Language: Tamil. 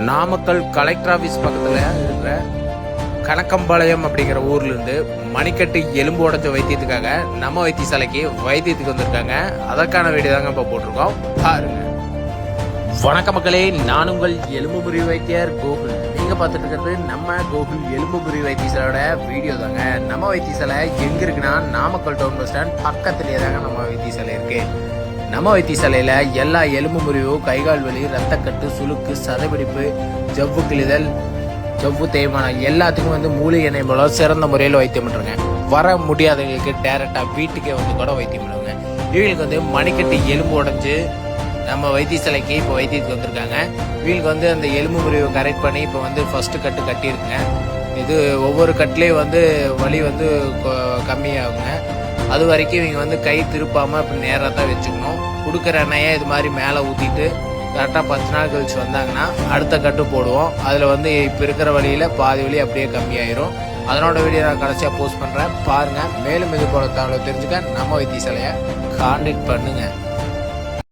நாமக்கல் கலெக்டர் ஆஃபீஸ் பக்கத்தில் இருக்கிற கணக்கம்பாளையம் அப்படிங்கிற ஊர்லேருந்து மணிக்கட்டு எலும்பு உடஞ்ச வைத்தியத்துக்காக நம்ம வைத்தியசாலைக்கு வைத்தியத்துக்கு வந்திருக்காங்க. அதற்கான வீடியோ தாங்க இப்போ போட்டிருக்கோம், பாருங்க. வணக்க மக்களே, நான் உங்கள் எலும்பு முறிவு வைத்தியர் கோகுல். நீங்க பார்த்துட்டு இருக்கிறது நம்ம கோகுல் எலும்பு முறிவு வைத்தியசாலையோட வீடியோ தாங்க. நம்ம வைத்தியசாலை எங்க இருக்குன்னா நாமக்கல் டவுன் பஸ் ஸ்டாண்ட் பக்கத்துலேயே தாங்க நம்ம வைத்தியசாலை இருக்கு. நம்ம வைத்தியசாலையில எல்லா எலும்பு முறிவு, கைகால் வலி, ரத்தக்கட்டு, சுளுக்கு, சதைப்பிடிப்பு, ஜவ்வு கிழிதல், ஜவ்வு தேய்மானம் எல்லாத்துக்கும் வந்து மூலிகை எண்ணெய் மூலம் சிறந்த முறையில் வைத்தியம் பண்ணுறாங்க. வர முடியாதவங்களுக்கு டைரக்டா வீட்டுக்கே வந்து கூட வைத்தியம் பண்ணுவாங்க. இவங்களுக்கு வந்து மணிக்கட்டு எலும்பு உடஞ்சு நம்ம வைத்தியசாலைக்கு இப்போ வைத்தியத்துக்கு வந்திருக்காங்க. இவங்களுக்கு வந்து அந்த எலும்பு முறிவை கரெக்ட் பண்ணி இப்போ வந்து ஃபர்ஸ்ட் கட்டு கட்டியிருக்குங்க. இது ஒவ்வொரு கட்டுலேயும் வந்து வலி வந்து கம்மியாகுங்க. அது வரைக்கும் இவங்க வந்து கை திருப்பாமல் இப்படி நேராக தான் வச்சுக்கணும். கொடுக்குற எண்ணெயை இது மாதிரி மேலே ஊற்றிட்டு கரெக்டாக 10 நாள் கழிச்சு வந்தாங்கன்னா அடுத்த கட்டு போடுவோம். அதில் வந்து இப்போ இருக்கிற வழியில் பாதி வலி அப்படியே கம்மியாயிரும். அதனோட வீடியோ நான் கடைசியாக போஸ்ட் பண்ணுறேன், பாருங்கள். மேலும் இது போல தகவலை தெரிஞ்சுக்க நம்ம வைத்தியசாலையை கான்டாக்ட் பண்ணுங்கள்.